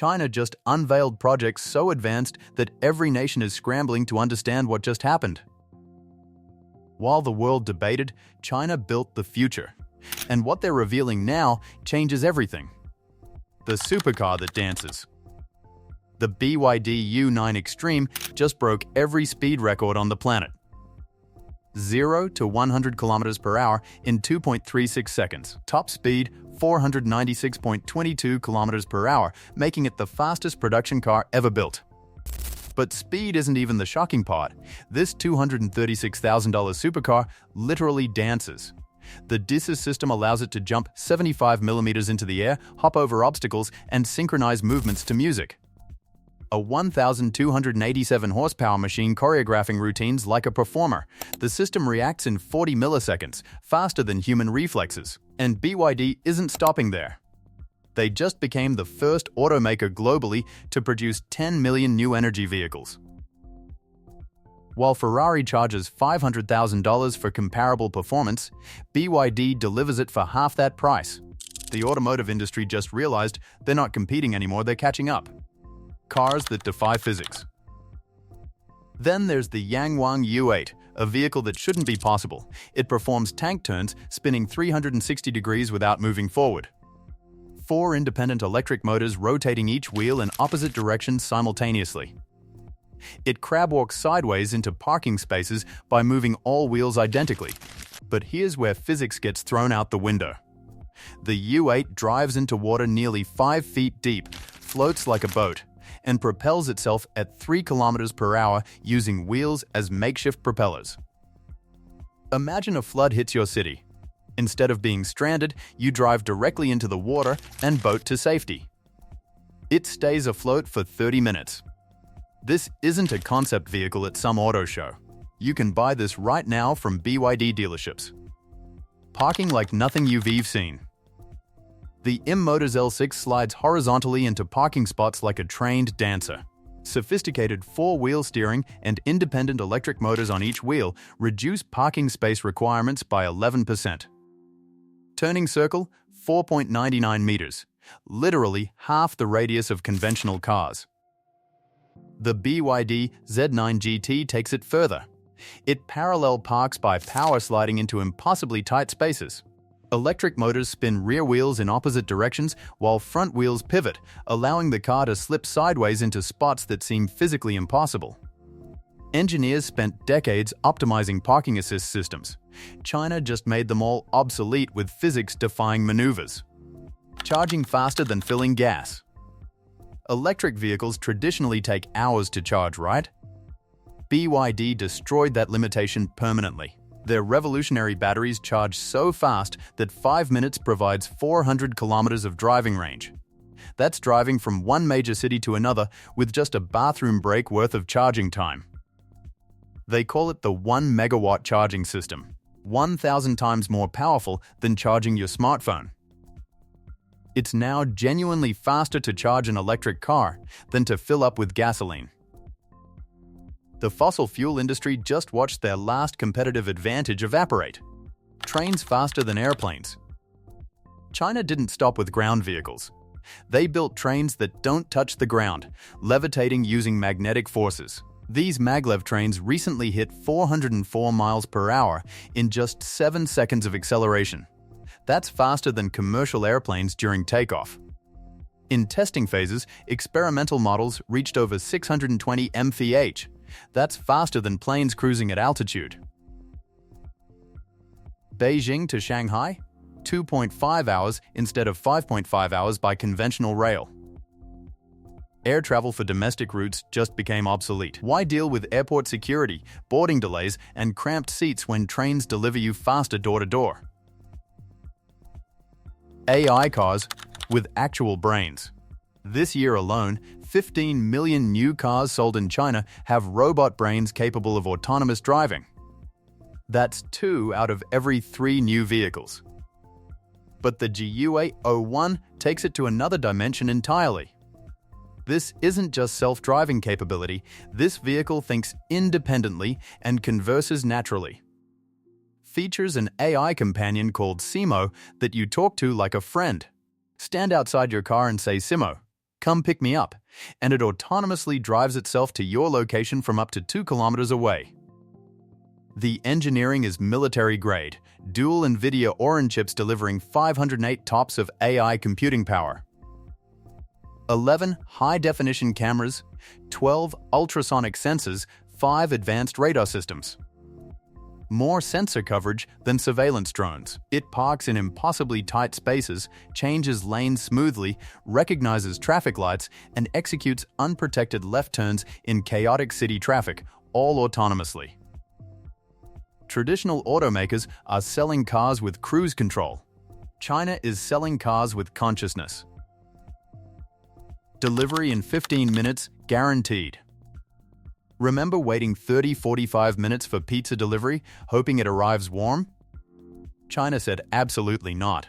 China just unveiled projects so advanced that every nation is scrambling to understand what just happened. While the world debated, China built the future. And what they're revealing now changes everything. The supercar that dances. The BYD U9 Extreme just broke every speed record on the planet. 0 to 100 kilometers per hour in 2.36 seconds. Top speed, 496.22 kilometers per hour, making it the fastest production car ever built. But speed isn't even the shocking part. This $236,000 supercar literally dances. The DISA system allows it to jump 75 millimeters into the air, hop over obstacles, and synchronize movements to music. A 1,287 horsepower machine choreographing routines like a performer. The system reacts in 40 milliseconds, faster than human reflexes. And BYD isn't stopping there. They just became the first automaker globally to produce 10 million new energy vehicles. While Ferrari charges $500,000 for comparable performance, BYD delivers it for half that price. The automotive industry just realized they're not competing anymore, they're catching up. Cars that defy physics. Then there's the Yangwang U8, a vehicle that shouldn't be possible. It performs tank turns, spinning 360 degrees without moving forward. 4 independent electric motors rotating each wheel in opposite directions simultaneously. It crab-walks sideways into parking spaces by moving all wheels identically. But here's where physics gets thrown out the window. The U8 drives into water nearly 5 feet deep, floats like a boat, and propels itself at 3 kilometers per hour using wheels as makeshift propellers. Imagine a flood hits your city. Instead of being stranded, you drive directly into the water and boat to safety. It stays afloat for 30 minutes. This isn't a concept vehicle at some auto show. You can buy this right now from BYD dealerships. Parking like nothing you've seen. The M-Motors L6 slides horizontally into parking spots like a trained dancer. Sophisticated 4-wheel steering and independent electric motors on each wheel reduce parking space requirements by 11%. Turning circle, 4.99 meters, literally half the radius of conventional cars. The BYD Z9 GT takes it further. It parallel parks by power sliding into impossibly tight spaces. Electric motors spin rear wheels in opposite directions while front wheels pivot, allowing the car to slip sideways into spots that seem physically impossible. Engineers spent decades optimizing parking assist systems. China just made them all obsolete with physics-defying maneuvers. Charging faster than filling gas. Electric vehicles traditionally take hours to charge, right? BYD destroyed that limitation permanently. Their revolutionary batteries charge so fast that 5 minutes provides 400 kilometers of driving range. That's driving from one major city to another with just a bathroom break worth of charging time. They call it the 1 megawatt charging system, 1,000 times more powerful than charging your smartphone. It's now genuinely faster to charge an electric car than to fill up with gasoline. The fossil fuel industry just watched their last competitive advantage evaporate. Trains faster than airplanes. China didn't stop with ground vehicles. They built trains that don't touch the ground, levitating using magnetic forces. These Maglev trains recently hit 404 miles per hour in just 7 seconds of acceleration. That's faster than commercial airplanes during takeoff. In testing phases, experimental models reached over 620 mph. That's faster than planes cruising at altitude. Beijing to Shanghai? 2.5 hours instead of 5.5 hours by conventional rail. Air travel for domestic routes just became obsolete. Why deal with airport security, boarding delays, and cramped seats when trains deliver you faster door-to-door? AI cars with actual brains. This year alone, 15 million new cars sold in China have robot brains capable of autonomous driving. That's 2 out of every 3 new vehicles. But the GU801 takes it to another dimension entirely. This isn't just self-driving capability, this vehicle thinks independently and converses naturally. Features an AI companion called Simo that you talk to like a friend. Stand outside your car and say Simo, come pick me up, and it autonomously drives itself to your location from up to 2 kilometers away. The engineering is military-grade, dual NVIDIA Orin chips delivering 508 TOPS of AI computing power, 11 high-definition cameras, 12 ultrasonic sensors, 5 advanced radar systems. More sensor coverage than surveillance drones. It parks in impossibly tight spaces, changes lanes smoothly, recognizes traffic lights, and executes unprotected left turns in chaotic city traffic, all autonomously. Traditional automakers are selling cars with cruise control. China is selling cars with consciousness. Delivery in 15 minutes, guaranteed. Remember waiting 30-45 minutes for pizza delivery, hoping it arrives warm? China said absolutely not.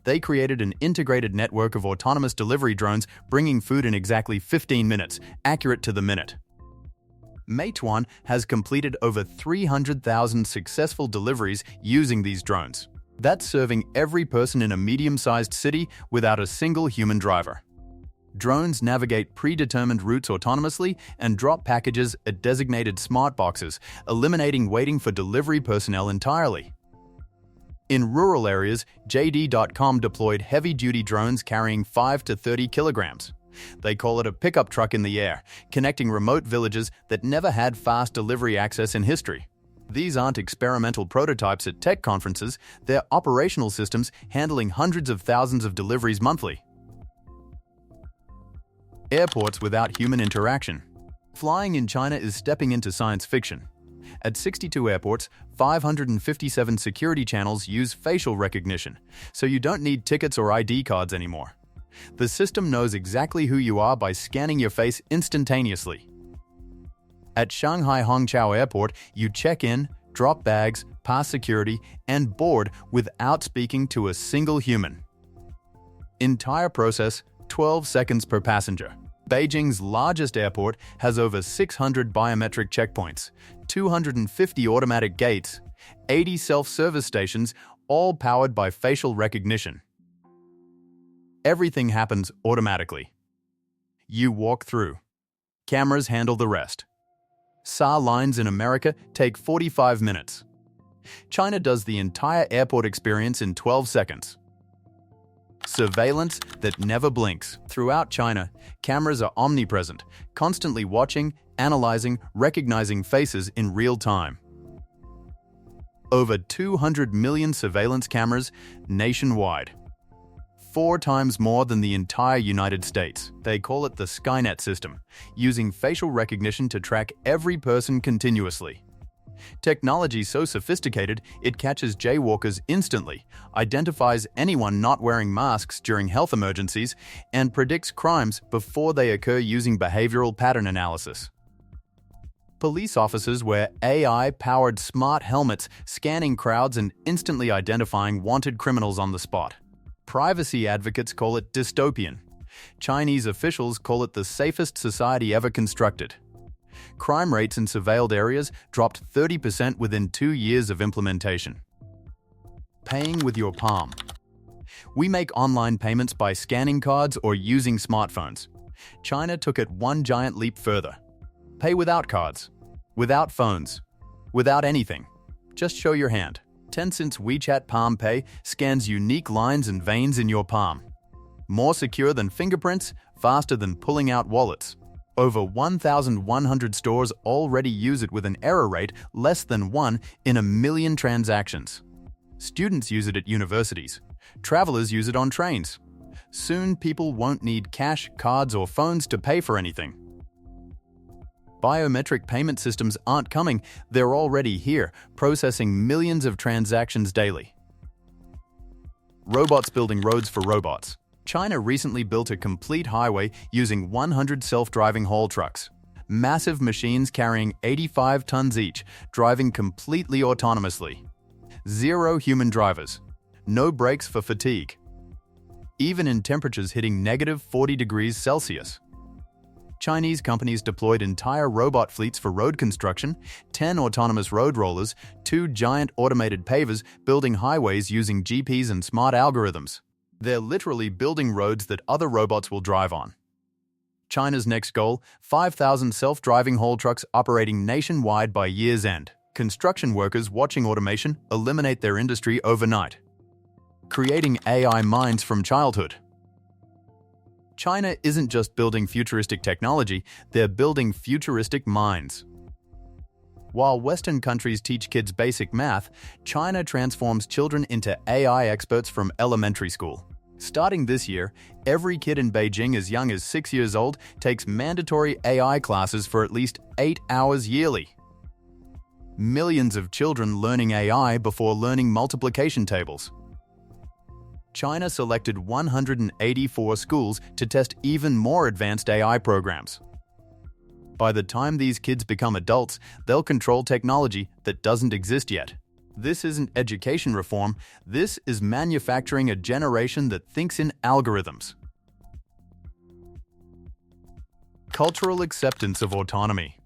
They created an integrated network of autonomous delivery drones bringing food in exactly 15 minutes, accurate to the minute. Meituan has completed over 300,000 successful deliveries using these drones. That's serving every person in a medium-sized city without a single human driver. Drones navigate predetermined routes autonomously and drop packages at designated smart boxes, eliminating waiting for delivery personnel entirely. In rural areas, JD.com deployed heavy-duty drones carrying 5 to 30 kilograms. They call it a pickup truck in the air, connecting remote villages that never had fast delivery access in history. These aren't experimental prototypes at tech conferences, they're operational systems handling hundreds of thousands of deliveries monthly. Airports without human interaction. Flying in China is stepping into science fiction. At 62 airports, 557 security channels use facial recognition, so you don't need tickets or ID cards anymore. The system knows exactly who you are by scanning your face instantaneously. At Shanghai Hongqiao Airport, you check in, drop bags, pass security, and board without speaking to a single human. Entire process, 12 seconds per passenger. Beijing's largest airport has over 600 biometric checkpoints, 250 automatic gates, 80 self-service stations, all powered by facial recognition. Everything happens automatically. You walk through. Cameras handle the rest. SAR lines in America take 45 minutes. China does the entire airport experience in 12 seconds. Surveillance that never blinks. Throughout China, cameras are omnipresent, constantly watching, analyzing, recognizing faces in real time. Over 200 million surveillance cameras nationwide. 4 times more than the entire United States. They call it the Skynet system, using facial recognition to track every person continuously. Technology so sophisticated, it catches jaywalkers instantly, identifies anyone not wearing masks during health emergencies, and predicts crimes before they occur using behavioral pattern analysis. Police officers wear AI-powered smart helmets, scanning crowds and instantly identifying wanted criminals on the spot. Privacy advocates call it dystopian. Chinese officials call it the safest society ever constructed. Crime rates in surveilled areas dropped 30% within 2 years of implementation. Paying with your palm. We make online payments by scanning cards or using smartphones. China took it one giant leap further. Pay without cards, without phones, without anything. Just show your hand. Tencent's WeChat Palm Pay scans unique lines and veins in your palm. More secure than fingerprints, faster than pulling out wallets. Over 1,100 stores already use it with an error rate less than 1 in a million transactions. Students use it at universities. Travelers use it on trains. Soon, people won't need cash, cards, or phones to pay for anything. Biometric payment systems aren't coming, they're already here, processing millions of transactions daily. Robots building roads for robots. China recently built a complete highway using 100 self-driving haul trucks. Massive machines carrying 85 tons each, driving completely autonomously. 0 human drivers. No brakes for fatigue. Even in temperatures hitting negative 40 degrees Celsius. Chinese companies deployed entire robot fleets for road construction, 10 autonomous road rollers, 2 giant automated pavers building highways using GPS and smart algorithms. They're literally building roads that other robots will drive on. China's next goal, 5,000 self-driving haul trucks operating nationwide by year's end. Construction workers watching automation eliminate their industry overnight. Creating AI minds from childhood. China isn't just building futuristic technology, they're building futuristic minds. While Western countries teach kids basic math, China transforms children into AI experts from elementary school. Starting this year, every kid in Beijing as young as 6 years old takes mandatory AI classes for at least 8 hours yearly. Millions of children learning AI before learning multiplication tables. China selected 184 schools to test even more advanced AI programs. By the time these kids become adults, they'll control technology that doesn't exist yet. This isn't education reform, this is manufacturing a generation that thinks in algorithms. Cultural acceptance of autonomy.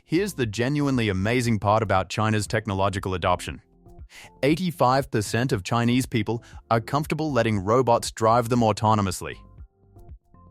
Here's the genuinely amazing part about China's technological adoption. 85% of Chinese people are comfortable letting robots drive them autonomously.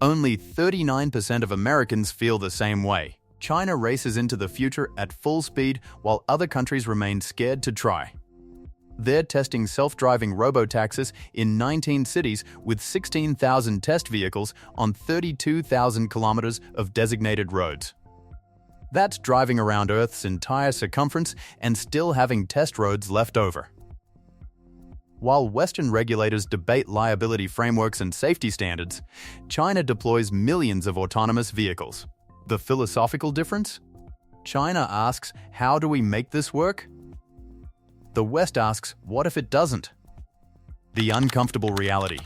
Only 39% of Americans feel the same way. China races into the future at full speed while other countries remain scared to try. They're testing self-driving robotaxis in 19 cities with 16,000 test vehicles on 32,000 kilometers of designated roads. That's driving around Earth's entire circumference and still having test roads left over. While Western regulators debate liability frameworks and safety standards, China deploys millions of autonomous vehicles. The philosophical difference? China asks, how do we make this work? The West asks, what if it doesn't? The uncomfortable reality.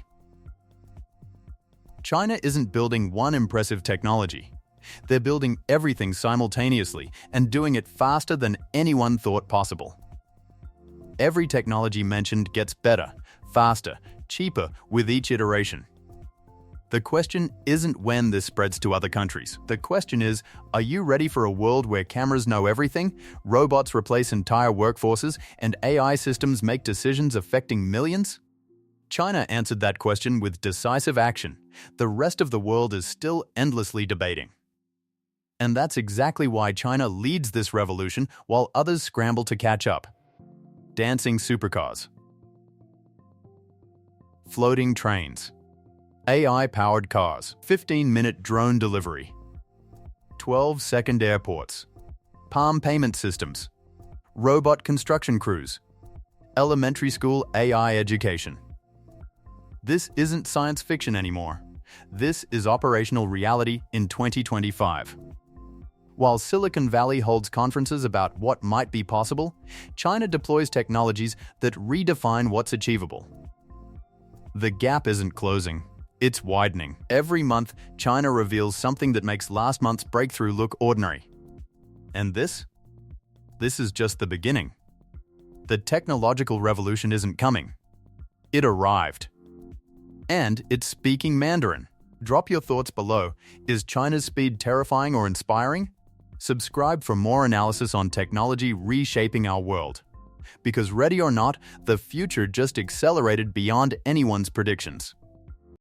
China isn't building one impressive technology. They're building everything simultaneously and doing it faster than anyone thought possible. Every technology mentioned gets better, faster, cheaper with each iteration. The question isn't when this spreads to other countries. The question is, are you ready for a world where cameras know everything, robots replace entire workforces, and AI systems make decisions affecting millions? China answered that question with decisive action. The rest of the world is still endlessly debating. And that's exactly why China leads this revolution while others scramble to catch up. Dancing supercars. Floating trains. AI-powered cars. 15-minute drone delivery. 12-second airports. Palm payment systems. Robot construction crews. Elementary school AI education. This isn't science fiction anymore. This is operational reality in 2025. While Silicon Valley holds conferences about what might be possible, China deploys technologies that redefine what's achievable. The gap isn't closing, it's widening. Every month, China reveals something that makes last month's breakthrough look ordinary. And this? This is just the beginning. The technological revolution isn't coming. It arrived. And it's speaking Mandarin. Drop your thoughts below. Is China's speed terrifying or inspiring? Subscribe for more analysis on technology reshaping our world. Because ready or not, the future just accelerated beyond anyone's predictions.